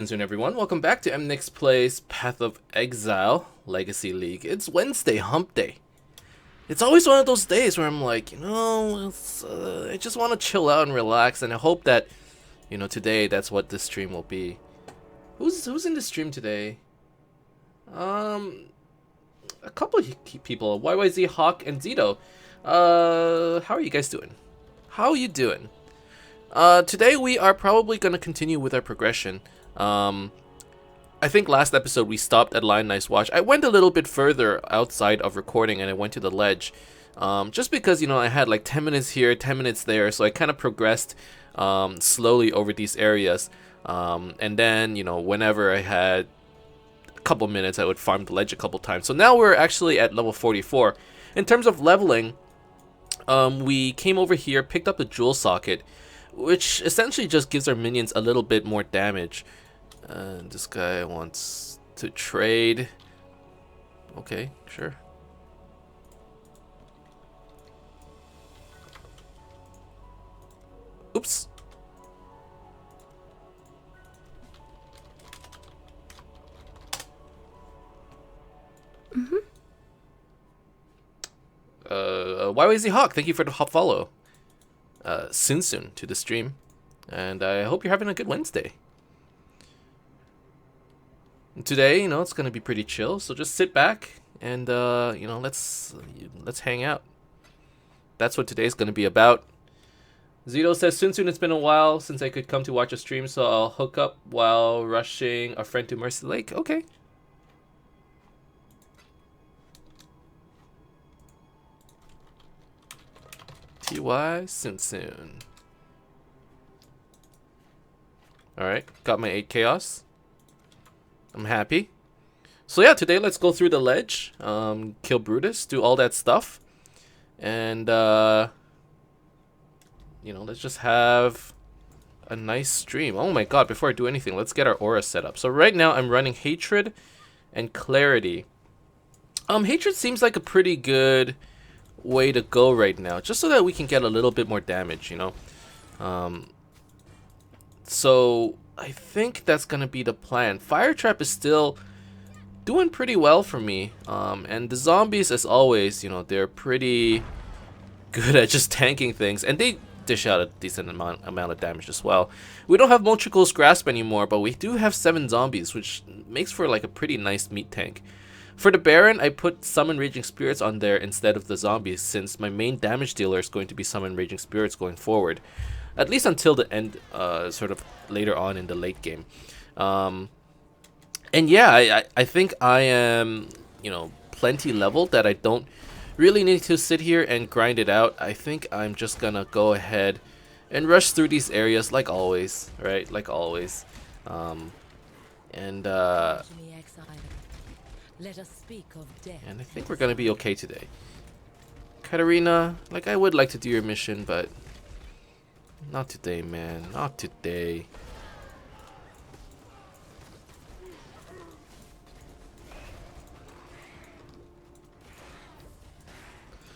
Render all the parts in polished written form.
Afternoon, everyone. Welcome back to Emnix Plays Path of Exile Legacy League. It's Wednesday, hump day. It's always one of those days where I'm like, I just want to chill out and relax, and I hope that, today that's what this stream will be. Who's in the stream today? A couple of people, YYZ, Hawk, and Zito. How are you guys doing? How are you doing? Today we are probably going to continue with our progression. I think last episode we stopped at Lion Nice Watch. I went a little bit further outside of recording and I went to the ledge. Just because, I had like 10 minutes here, 10 minutes there, so I kind of progressed slowly over these areas. And then, whenever I had a couple minutes, I would farm the ledge a couple times. So now we're actually at level 44. In terms of leveling, we came over here, picked up the jewel socket, which essentially just gives our minions a little bit more damage. This guy wants to trade. Okay, sure. Oops. YYZ Hawk, thank you for the hot follow. Soon to the stream. And I hope you're having a good Wednesday. Today, it's gonna be pretty chill, so just sit back and let's hang out. That's what today's gonna be about. Zito says, soon it's been a while since I could come to watch a stream, so I'll hook up while rushing a friend to Mercy Lake. Okay. TY soon. Alright, got my 8 chaos. I'm happy. So yeah, today let's go through the ledge, kill Brutus, do all that stuff, and let's just have a nice stream. Oh my god, before I do anything, let's get our aura set up. So right now I'm running Hatred and Clarity. Hatred seems like a pretty good way to go right now, just so that we can get a little bit more damage, So I think that's gonna be the plan. Fire Trap is still doing pretty well for me, and the zombies, as always, they're pretty good at just tanking things, and they dish out a decent amount of damage as well. We don't have Montricle's Grasp anymore, but we do have 7 zombies, which makes for like a pretty nice meat tank. For the Baron, I put Summon Raging Spirits on there instead of the zombies, since my main damage dealer is going to be Summon Raging Spirits going forward. At least until the end, sort of later on in the late game. And yeah, I think I am, plenty leveled that I don't really need to sit here and grind it out. I think I'm just gonna go ahead and rush through these areas like always, right? Like always. And I think we're gonna be okay today. Katarina, like I would like to do your mission, but not today, man. Not today.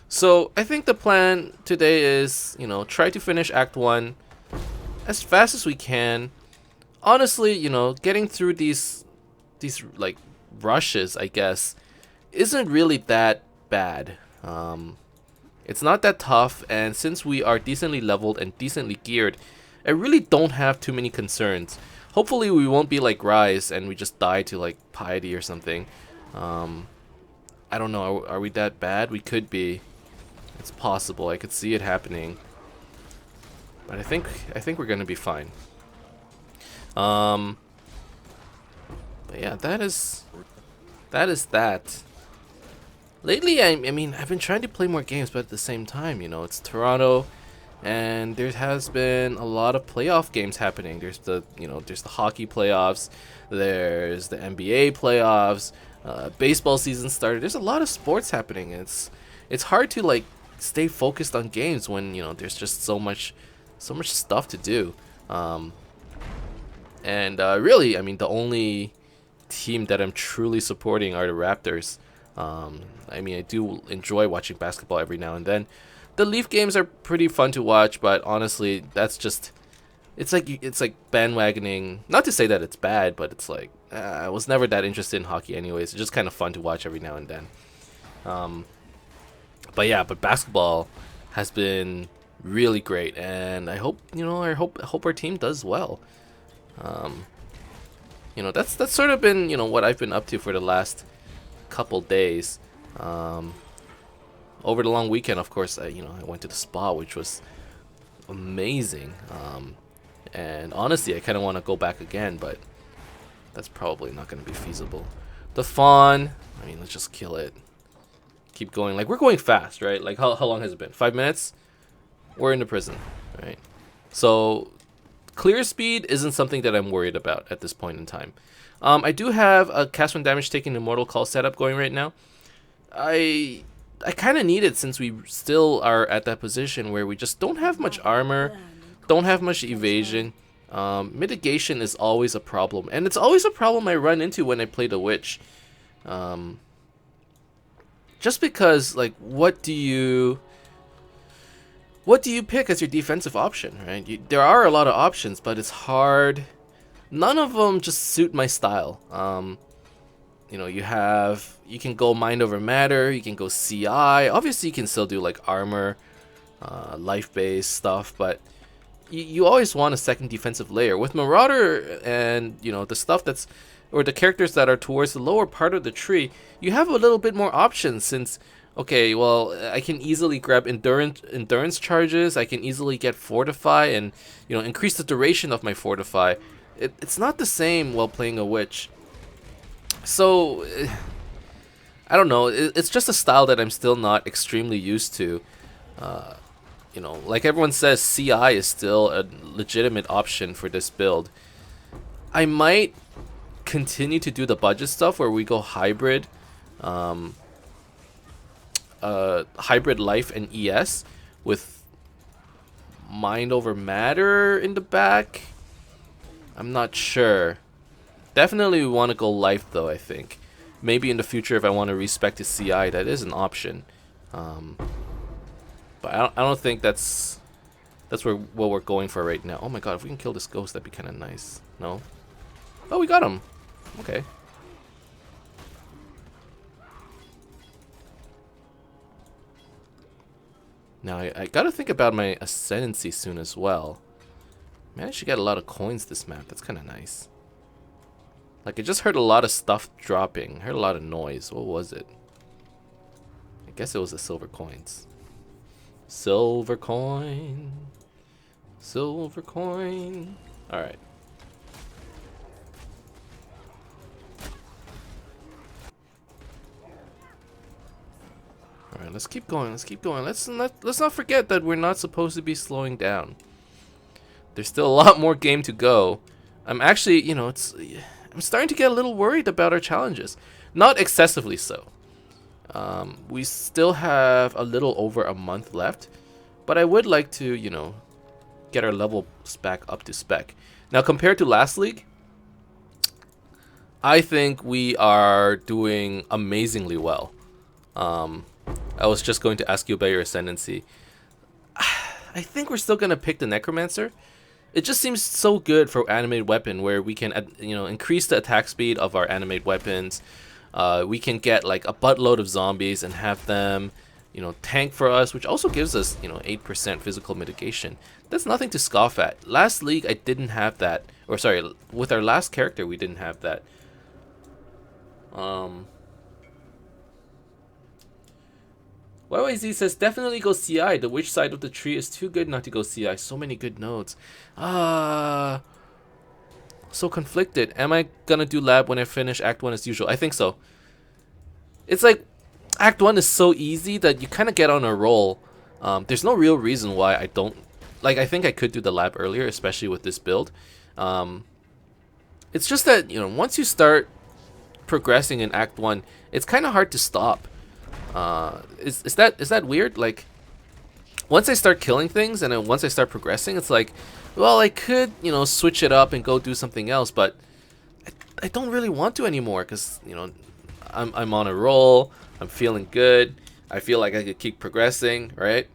So, I think the plan today is, try to finish Act 1 as fast as we can. Honestly, getting through these like rushes, I guess, isn't really that bad. It's not that tough, and since we are decently leveled and decently geared, I really don't have too many concerns. Hopefully we won't be like Rise and we just die to like Piety or something. I don't know, are we that bad? We could be. It's possible, I could see it happening. But I think we're gonna be fine. But yeah, that is that. Lately, I mean, I've been trying to play more games, but at the same time, it's Toronto, and there has been a lot of playoff games happening. There's the hockey playoffs, there's the NBA playoffs, baseball season started. There's a lot of sports happening. It's hard to like stay focused on games when there's just so much stuff to do. Really, I mean, the only team that I'm truly supporting are the Raptors. I mean, I do enjoy watching basketball every now and then. The Leaf games are pretty fun to watch, but honestly, that's just it's like bandwagoning. Not to say that it's bad, but it's like I was never that interested in hockey anyways. It's just kind of fun to watch every now and then. Um, but yeah, but basketball has been really great, and I hope I hope our team does well. Um, that's sort of been what I've been up to for the last couple days. Over the long weekend, of course, I went to the spa, which was amazing. And honestly, I kind of want to go back again, but that's probably not going to be feasible. The fawn, I mean, let's just kill it. Keep going. Like, we're going fast, right? Like, how long has it been? 5 minutes? We're in the prison, right? So, clear speed isn't something that I'm worried about at this point in time. I do have a cast when damage taken immortal call setup going right now. I kind of need it since we still are at that position where we just don't have much armor, don't have much evasion. Mitigation is always a problem, and it's always a problem I run into when I play the witch. Just because, like, what do you pick as your defensive option, right? There are a lot of options, but it's hard. None of them just suit my style. You can go mind over matter, you can go CI. Obviously, you can still do like armor, life-based stuff, but you always want a second defensive layer. With Marauder and the stuff or the characters that are towards the lower part of the tree, you have a little bit more options since, okay, well, I can easily grab endurance charges, I can easily get fortify and increase the duration of my fortify. It's not the same while playing a witch. So I don't know, it's just a style that I'm still not extremely used to. Like everyone says, CI is still a legitimate option for this build. I might continue to do the budget stuff where we go hybrid, hybrid life and ES with mind over matter in the back. I'm not sure. Definitely we want to go life though, I think. Maybe in the future if I want to respec to CI, that is an option. But I don't think that's what we're going for right now. Oh my god, if we can kill this ghost, that'd be kind of nice. No? Oh, we got him. Okay. Now, I gotta think about my ascendancy soon as well. Managed to get a lot of coins this map. That's kind of nice. Like, I just heard a lot of stuff dropping. I heard a lot of noise. What was it? I guess it was the silver coins. Silver coin. Silver coin. Alright. Alright, let's keep going. Let's keep going. Let's not forget that we're not supposed to be slowing down. There's still a lot more game to go. I'm actually, I'm starting to get a little worried about our challenges. Not excessively so. We still have a little over a month left, but I would like to, get our levels back up to spec. Now, compared to last league, I think we are doing amazingly well. I was just going to ask you about your ascendancy. I think we're still going to pick the Necromancer. It just seems so good for animated weapon where we can, increase the attack speed of our animated weapons. We can get like a buttload of zombies and have them, tank for us, which also gives us, 8% physical mitigation. That's nothing to scoff at. Last league, I didn't have that. Or sorry, with our last character, we didn't have that. YYZ says, definitely go CI. The witch side of the tree is too good not to go CI. So many good nodes. So conflicted. Am I gonna do lab when I finish Act 1 as usual? I think so. It's like, Act 1 is so easy that you kind of get on a roll. There's no real reason why I don't... Like, I think I could do the lab earlier, especially with this build. It's just that, once you start progressing in Act 1, it's kind of hard to stop. Is that weird? Like, once I start killing things and then once I start progressing, it's like, well, I could, switch it up and go do something else, but I don't really want to anymore because, I'm on a roll, I'm feeling good, I feel like I could keep progressing, right?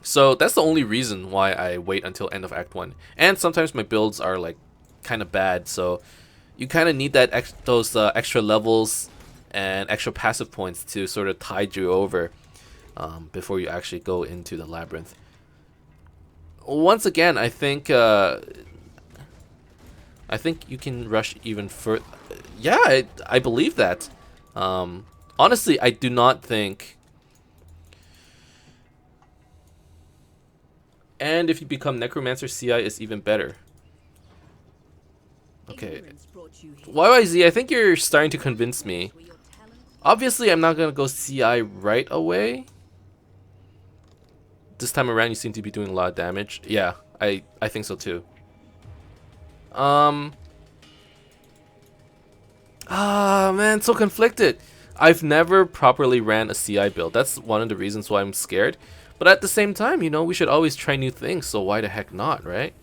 So that's the only reason why I wait until end of Act 1. And sometimes my builds are like kind of bad, so you kind of need that those extra levels and extra passive points to sort of tide you over before you actually go into the labyrinth. Once again, I think you can rush even further. Yeah, I believe that. Honestly, I do not think. And if you become Necromancer, CI is even better. Okay. YYZ, I think you're starting to convince me. Obviously, I'm not going to go CI right away. This time around, you seem to be doing a lot of damage. Yeah, I think so too. Man, so conflicted. I've never properly ran a CI build. That's one of the reasons why I'm scared. But at the same time, you know, we should always try new things, so why the heck not, right?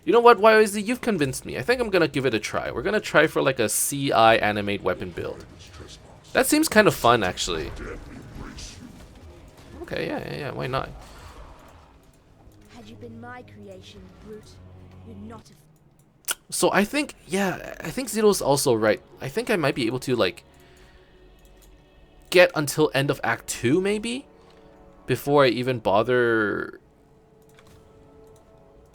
You know what, YYZ, you've convinced me. I think I'm gonna give it a try. We're gonna try for like a CI animate weapon build. That seems kind of fun, actually. Okay, yeah, why not? Had you been my creation, brute, you'd not have. So I think, yeah, I think Zero's also right. I think I might be able to, like, get until end of Act 2, maybe? Before I even bother...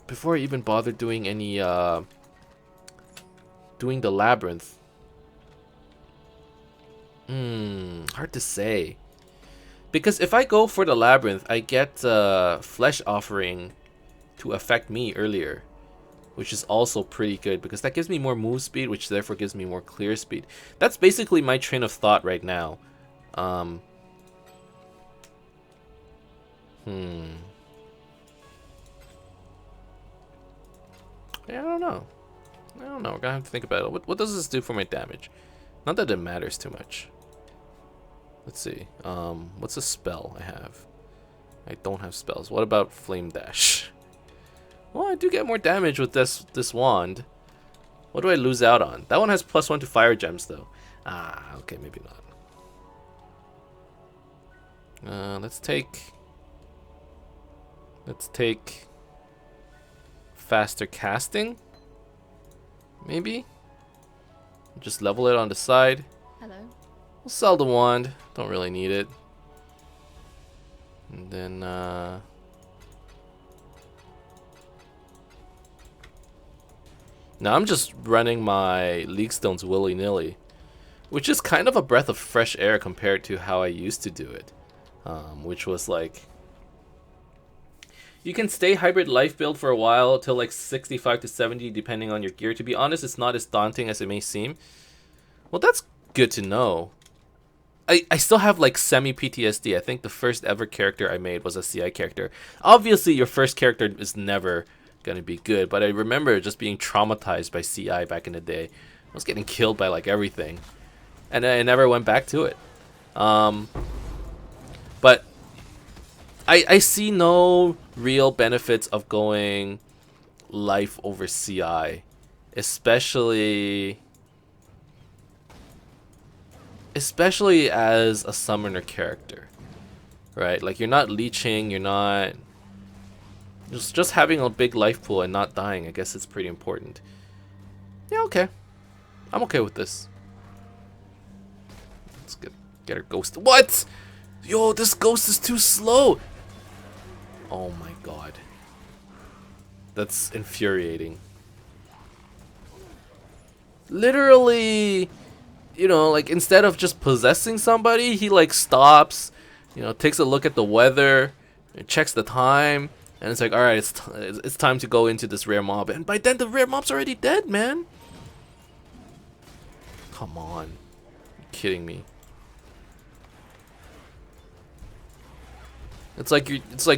Before I even bother doing any, doing the labyrinth. Hard to say. Because if I go for the labyrinth, I get flesh offering to affect me earlier, which is also pretty good because that gives me more move speed, which therefore gives me more clear speed. That's basically my train of thought right now. Yeah, I don't know. We're gonna have to think about it. What does this do for my damage? Not that it matters too much. Let's see. What's a spell I have? I don't have spells. What about Flame Dash? Well, I do get more damage with this wand. What do I lose out on? That one has +1 to fire gems though. Ah, okay, maybe not. Let's take faster casting. Maybe. Just level it on the side. Hello. We'll sell the wand. Don't really need it. And then now I'm just running my League Stones willy-nilly, which is kind of a breath of fresh air compared to how I used to do it, which was like, you can stay hybrid life build for a while till like 65 to 70 depending on your gear. To be honest, it's not as daunting as it may seem. Well, that's good to know. I still have like semi-PTSD. I think the first ever character I made was a CI character. Obviously, your first character is never gonna be good, but I remember just being traumatized by CI back in the day. I was getting killed by like everything, and I never went back to it. But I see no real benefits of going life over CI, especially as a summoner character, right? Like, you're not leeching, you're not just having a big life pool and not dying. I guess it's pretty important. Yeah, okay, I'm okay with this. Let's get our ghost. What? Yo, this ghost is too slow. Oh my god, that's infuriating. Literally, you know, like, instead of just possessing somebody, he like stops, you know, takes a look at the weather, checks the time, and it's like, all right, it's time to go into this rare mob. And by then, the rare mob's already dead, man. Come on, you're kidding me? It's like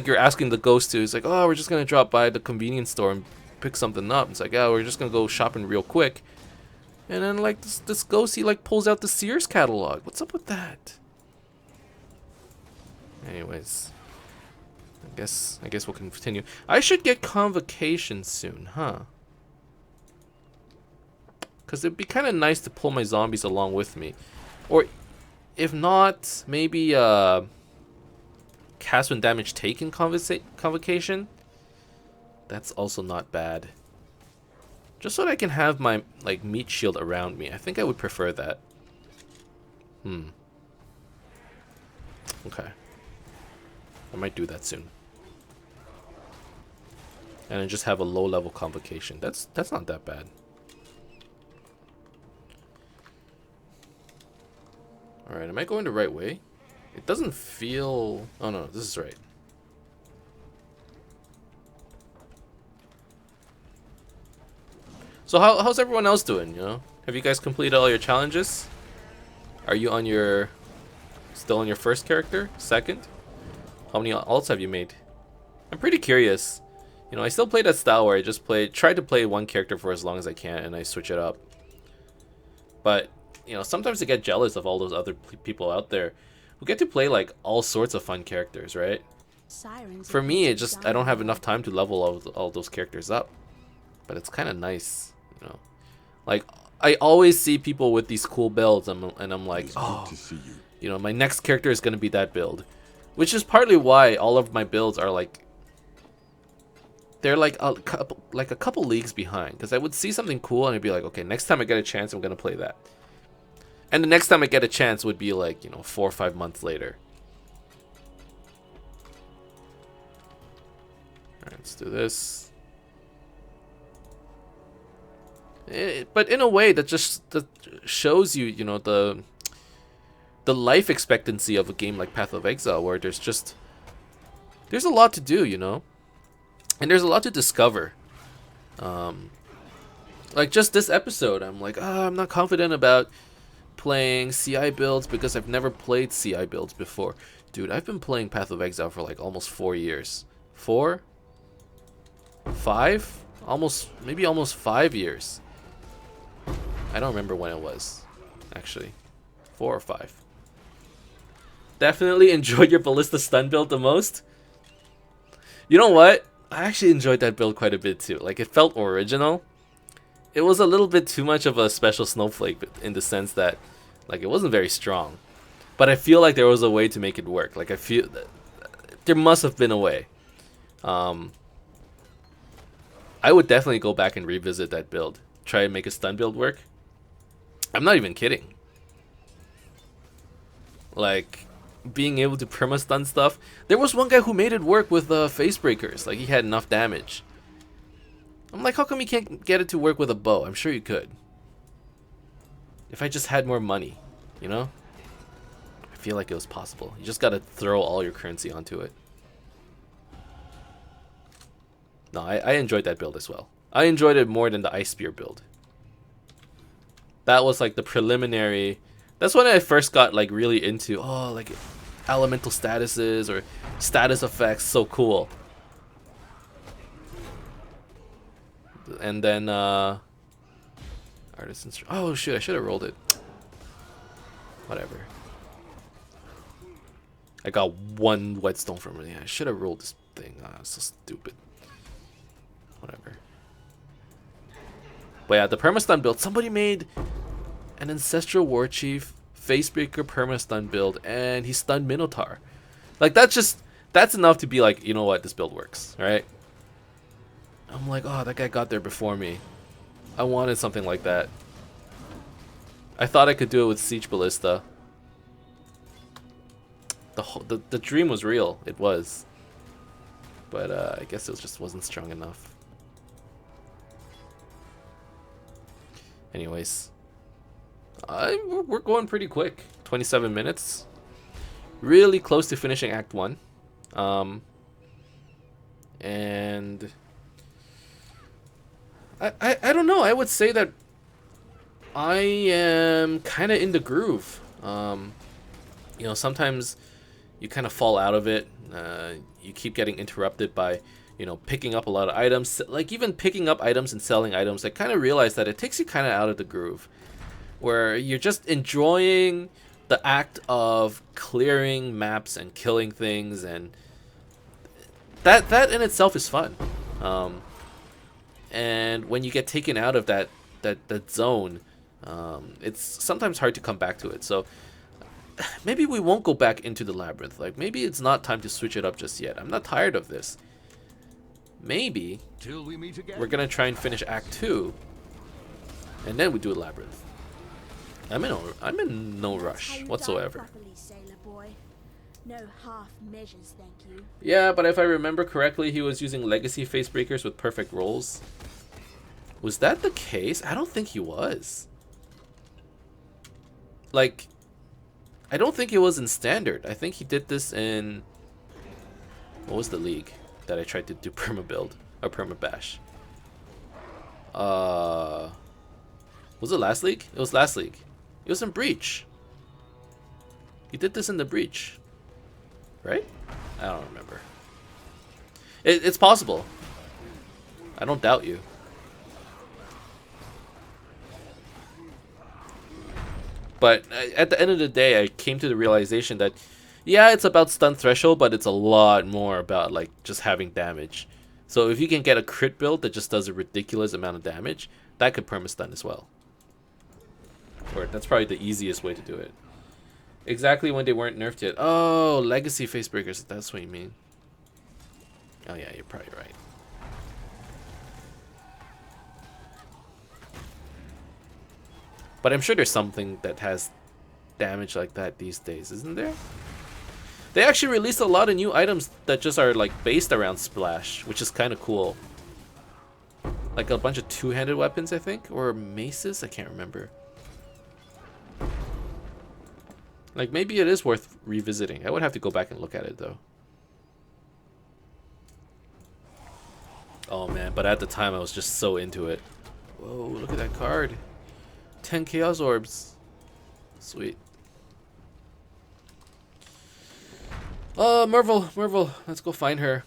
you're asking the ghost to. It's like, oh, we're just gonna drop by the convenience store and pick something up. It's like, oh, we're just gonna go shopping real quick. And then like this ghost, he like pulls out the Sears catalog. What's up with that? Anyways, I guess we'll continue. I should get convocation soon, huh? Cause it'd be kind of nice to pull my zombies along with me, or if not, maybe cast when damage taken convocation. That's also not bad. Just so that I can have my like meat shield around me. I think I would prefer that. Okay. I might do that soon. And then just have a low level convocation. That's not that bad. Alright, am I going the right way? It doesn't feel... Oh no, this is right. So how's everyone else doing, you know? Have you guys completed all your challenges? Are you on your... Still on your first character? Second? How many alts have you made? I'm pretty curious. You know, I still play that style where I just try to play one character for as long as I can and I switch it up. But, you know, sometimes I get jealous of all those other people out there who get to play like all sorts of fun characters, right? For me, I don't have enough time to level all those characters up. But it's kind of nice, you know. Like, I always see people with these cool builds and I'm like, oh, you know, my next character is going to be that build. Which is partly why all of my builds are like, they're like a couple leagues behind. Because I would see something cool and I'd be like, okay, next time I get a chance, I'm going to play that. And the next time I get a chance would be like, you know, 4 or 5 months later. Alright, let's do this. But in a way that shows you, you know, the life expectancy of a game like Path of Exile, where there's a lot to do, you know, and there's a lot to discover. Like just this episode, I'm like, I'm not confident about playing CI builds because I've never played CI builds before. Dude, I've been playing Path of Exile for like almost 4 years. 4? 5? Maybe almost 5 years. I don't remember when it was, actually. 4 or 5. Definitely enjoyed your Ballista stun build the most. You know what? I actually enjoyed that build quite a bit too. Like, it felt original. It was a little bit too much of a special snowflake in the sense that, like, it wasn't very strong. But I feel like there was a way to make it work. Like, I feel that there must have been a way. I would definitely go back and revisit that build. Try and make a stun build work. I'm not even kidding. Like, being able to perma stun stuff. There was one guy who made it work with face breakers. Like, he had enough damage. I'm like, how come you can't get it to work with a bow? I'm sure you could. If I just had more money, you know? I feel like it was possible. You just gotta throw all your currency onto it. No, I enjoyed that build as well. I enjoyed it more than the Ice Spear build. That was like the preliminary. That's when I first got like really into, oh, like elemental statuses or status effects. So cool. And then artisan's. Oh shit! I should have rolled it. Whatever. I got 1 whetstone from it. Yeah, I should have rolled this thing. It's so stupid. Whatever. But yeah, the perma-stun build. Somebody made an Ancestral Warchief Facebreaker perma-stun build, and he stunned Minotaur. Like, that's enough to be like, you know what, this build works, right? I'm like, oh, that guy got there before me. I wanted something like that. I thought I could do it with Siege Ballista. The dream was real. It was. But I guess it just wasn't strong enough. Anyways. We're going pretty quick. 27 minutes. Really close to finishing Act 1. And I don't know. I would say that I am kind of in the groove. You know, sometimes you kind of fall out of it. You keep getting interrupted by, you know, picking up a lot of items. Like, even picking up items and selling items, I kind of realize that it takes you kind of out of the groove. Where you're just enjoying the act of clearing maps and killing things, and that in itself is fun. And when you get taken out of that zone, it's sometimes hard to come back to it. So maybe we won't go back into the labyrinth. Like, maybe it's not time to switch it up just yet. I'm not tired of this. Maybe Till we meet again. we're gonna try and finish Act 2, and then we do a labyrinth. I'm in no rush whatsoever. Properly, sailor boy. No half measures, thank you. Yeah, but if I remember correctly, he was using legacy face breakers with perfect rolls. Was that the case? I don't think he was. Like, I don't think it was in standard. I think he did this in... What was the league that I tried to do perma build or perma bash? Was it last league? It was last league. It was in Breach. He did this in the Breach, right? I don't remember. It's possible. I don't doubt you. But at the end of the day, I came to the realization that, yeah, it's about stun threshold, but it's a lot more about like just having damage. So if you can get a crit build that just does a ridiculous amount of damage, that could perma stun as well. Or that's probably the easiest way to do it. Exactly when they weren't nerfed yet. Oh, legacy face breakers. That's what you mean. Oh yeah, you're probably right. But I'm sure there's something that has damage like that these days, isn't there? They actually released a lot of new items that just are like based around Splash, which is kind of cool. Like a bunch of two-handed weapons, I think, or maces. I can't remember. Like maybe it is worth revisiting. I would have to go back and look at it though. Oh man, but at the time I was just so into it. Whoa, look at that card. 10 Chaos Orbs. Sweet. Mervil, let's go find her.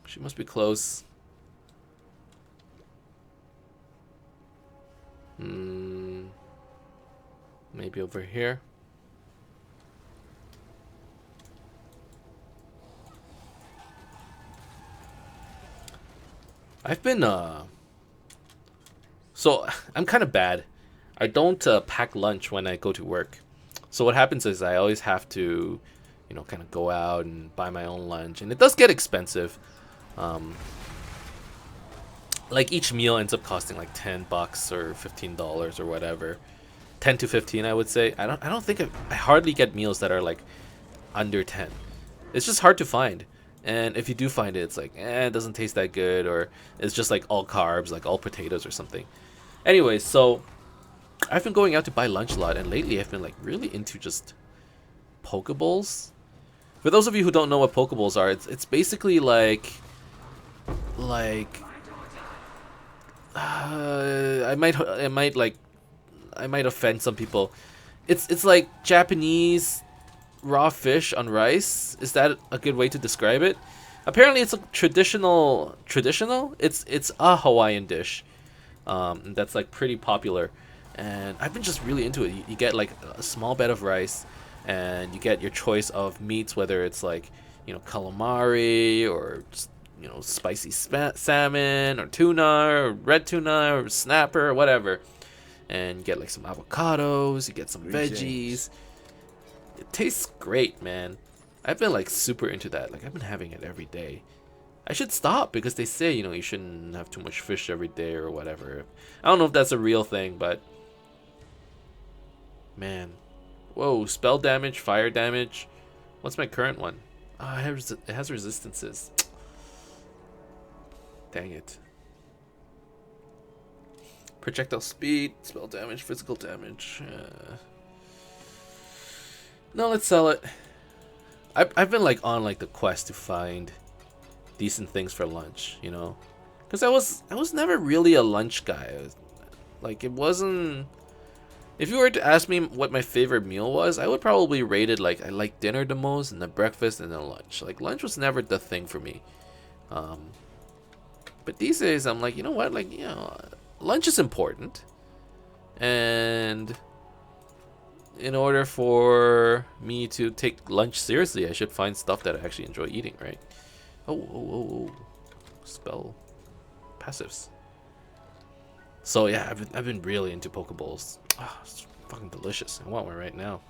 She must be close. Maybe over here. I've been, so I'm kind of bad. I don't pack lunch when I go to work. So what happens is I always have to, you know, kind of go out and buy my own lunch. And it does get expensive. Like each meal ends up costing like $10 or $15 or whatever. 10 to 15, I would say. I don't think I hardly get meals that are like under 10. It's just hard to find. And if you do find it, it's like, it doesn't taste that good, or it's just like all carbs, like all potatoes or something. Anyways, so I've been going out to buy lunch a lot, and lately I've been like really into just Pokeballs. For those of you who don't know what Pokeballs are, it's basically like I might offend some people. It's like Japanese raw fish on rice. Is that a good way to describe it? Apparently it's a traditional it's a Hawaiian dish that's like pretty popular, and I've been just really into it. You get like a small bed of rice, and you get your choice of meats, whether it's like, you know, calamari or just, you know, spicy salmon or tuna or red tuna or snapper or whatever, and you get like some avocados, you get some veggies. It tastes great, man. I've been like super into that. Like I've been having it every day. I should stop because they say, you know, you shouldn't have too much fish every day or whatever. I don't know if that's a real thing, but man. Whoa, spell damage, fire damage. What's my current one? It has resistances. Dang it. Projectile speed, spell damage, physical damage. No, let's sell it. I've been like on like the quest to find decent things for lunch, you know, because I was never really a lunch guy. Like it wasn't. If you were to ask me what my favorite meal was, I would probably rate it like I like dinner the most, and then breakfast, and then lunch. Like lunch was never the thing for me. But these days I'm like, you know what? Like, you know, lunch is important, and in order for me to take lunch seriously, I should find stuff that I actually enjoy eating, right? Oh. Spell passives. So yeah, I've been really into Pokeballs. Oh, it's fucking delicious. I want one right now.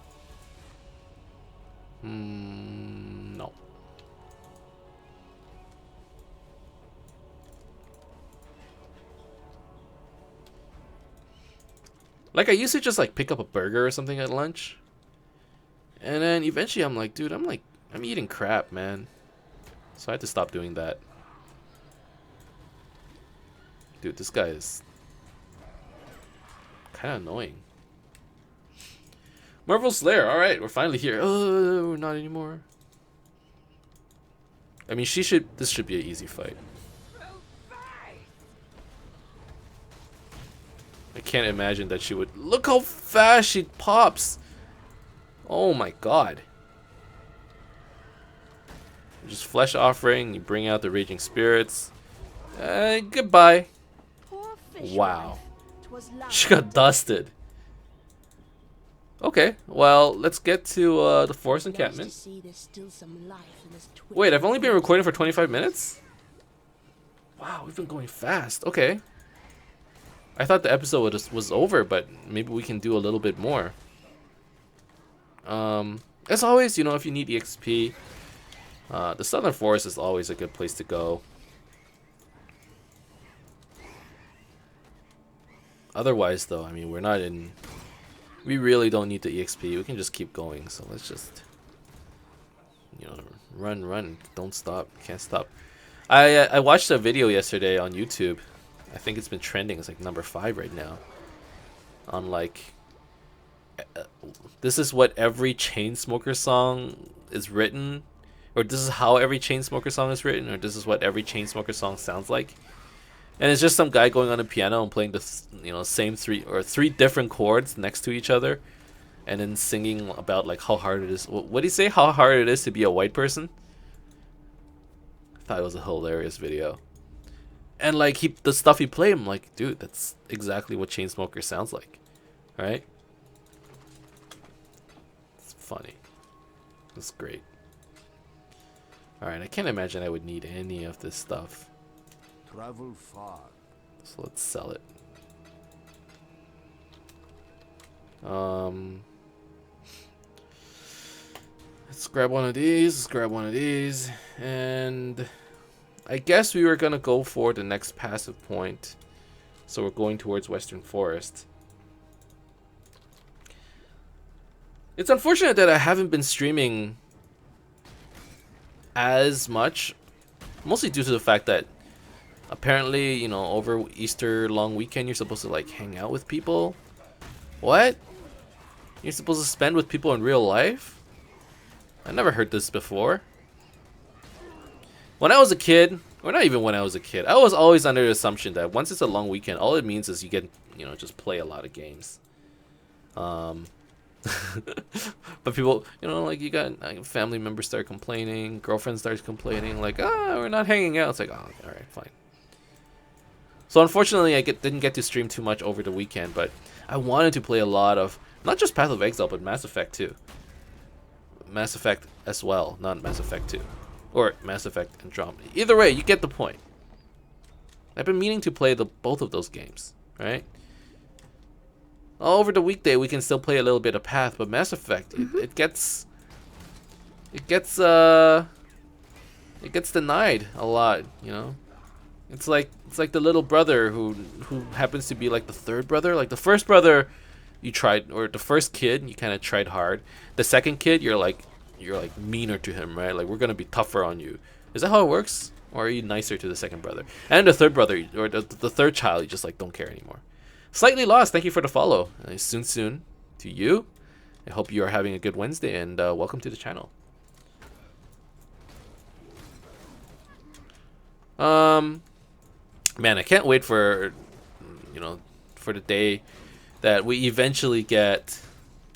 No. Like, I used to just like pick up a burger or something at lunch. And then eventually I'm like, dude, I'm eating crap, man. So I had to stop doing that. Dude, this guy is kind of annoying. Marvel Slayer, alright, we're finally here. Oh, we're not anymore. I mean, this should be an easy fight. I can't imagine that she would. Look how fast she pops. Oh my god. Just flesh offering, you bring out the raging spirits. Goodbye. Wow. She got dusted. Okay, well, let's get to the forest encampment. Wait, I've only been recording for 25 minutes? Wow, we've been going fast. Okay. I thought the episode was over, but maybe we can do a little bit more. As always, you know, if you need EXP, the Southern Forest is always a good place to go. Otherwise, though, I mean, we're not in... We really don't need the EXP. We can just keep going. So let's just, you know, run. Don't stop. Can't stop. I watched a video yesterday on YouTube. I think it's been trending. It's like number 5 right now. On like, this is what every Chainsmoker song is written, or this is how every Chainsmoker song is written, or this is what every Chainsmoker song sounds like. And it's just some guy going on a piano and playing the, you know, same three different chords next to each other, and then singing about like how hard it is. What do you say? How hard it is to be a white person? I thought it was a hilarious video. And like the stuff he played, I'm like, dude, that's exactly what Chainsmoker sounds like, right? It's funny. It's great. All right, I can't imagine I would need any of this stuff. Travel far. So let's sell it. Let's grab one of these. Let's grab one of these. And I guess we were gonna go for the next passive point. So we're going towards Western Forest. It's unfortunate that I haven't been streaming as much. Mostly due to the fact that apparently, you know, over Easter long weekend, you're supposed to like hang out with people. What? You're supposed to spend with people in real life? I never heard this before. When I was a kid, or not even when I was a kid, I was always under the assumption that once it's a long weekend, all it means is you get, you know, just play a lot of games. But people, you know, like you got like, family members start complaining, girlfriend starts complaining, like, we're not hanging out. It's like, oh, all right, fine. So unfortunately, I didn't get to stream too much over the weekend, but I wanted to play a lot of, not just Path of Exile, but Mass Effect 2. Mass Effect as well, not Mass Effect 2. Or Mass Effect Andromeda. Either way, you get the point. I've been meaning to play both of those games, right? Over the weekday, we can still play a little bit of Path, but Mass Effect, it gets denied a lot, you know? It's like the little brother who happens to be like the third brother. Like the first brother you tried, or the first kid you kind of tried hard. The second kid you're like meaner to him, right? Like we're gonna be tougher on you. Is that how it works? Or are you nicer to the second brother? And the third brother, or the third child, you just like don't care anymore. Slightly Lost, thank you for the follow. Soon to you. I hope you are having a good Wednesday, and welcome to the channel. Man, I can't wait for, you know, for the day that we eventually get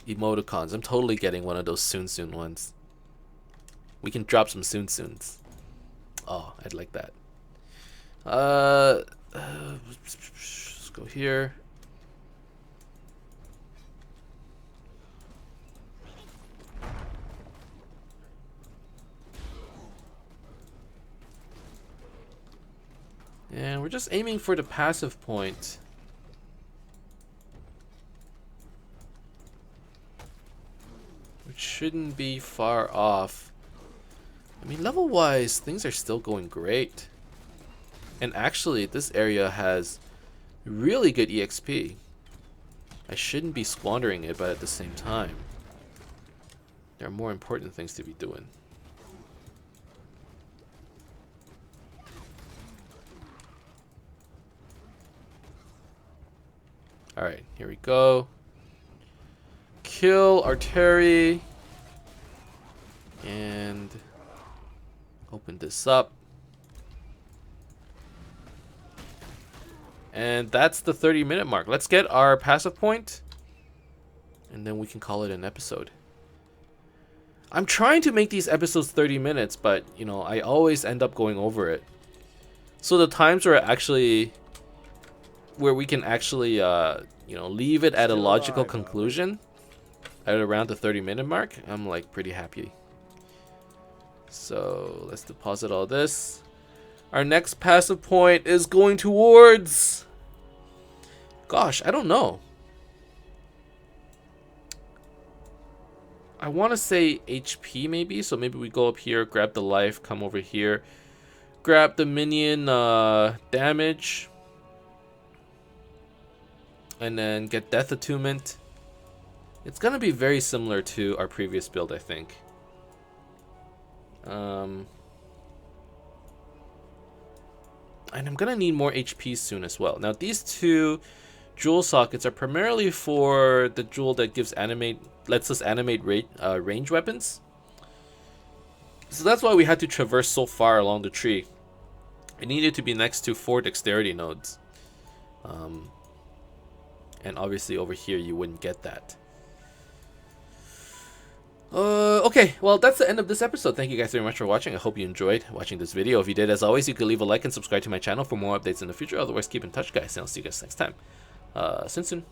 emoticons. I'm totally getting one of those soon ones. We can drop some soons. Oh, I'd like that. Let's go here. And we're just aiming for the passive point. We're shouldn't be far off. I mean, level-wise, things are still going great. And actually, this area has really good EXP. I shouldn't be squandering it, but at the same time, there are more important things to be doing. Alright, here we go. Kill Arteri. And open this up. And that's the 30-minute mark. Let's get our passive point, and then we can call it an episode. I'm trying to make these episodes 30 minutes, but, you know, I always end up going over it. So the times where we can actually, you know, leave it at a logical conclusion at around the 30-minute mark, I'm, like, pretty happy. So let's deposit all this. Our next passive point is going towards... Gosh, I don't know. I want to say HP maybe. So maybe we go up here, grab the life, come over here. Grab the minion damage. And then get Death Attunement. It's going to be very similar to our previous build, I think. And I'm gonna need more HP soon as well. Now these two jewel sockets are primarily for the jewel that lets us animate range weapons. So that's why we had to traverse so far along the tree. It needed to be next to 4 dexterity nodes. And obviously over here you wouldn't get that. Okay, well, that's the end of this episode. Thank you guys very much for watching. I hope you enjoyed watching this video. If you did, as always, you can leave a like and subscribe to my channel for more updates in the future. Otherwise, keep in touch, guys, and I'll see you guys next time. See you soon.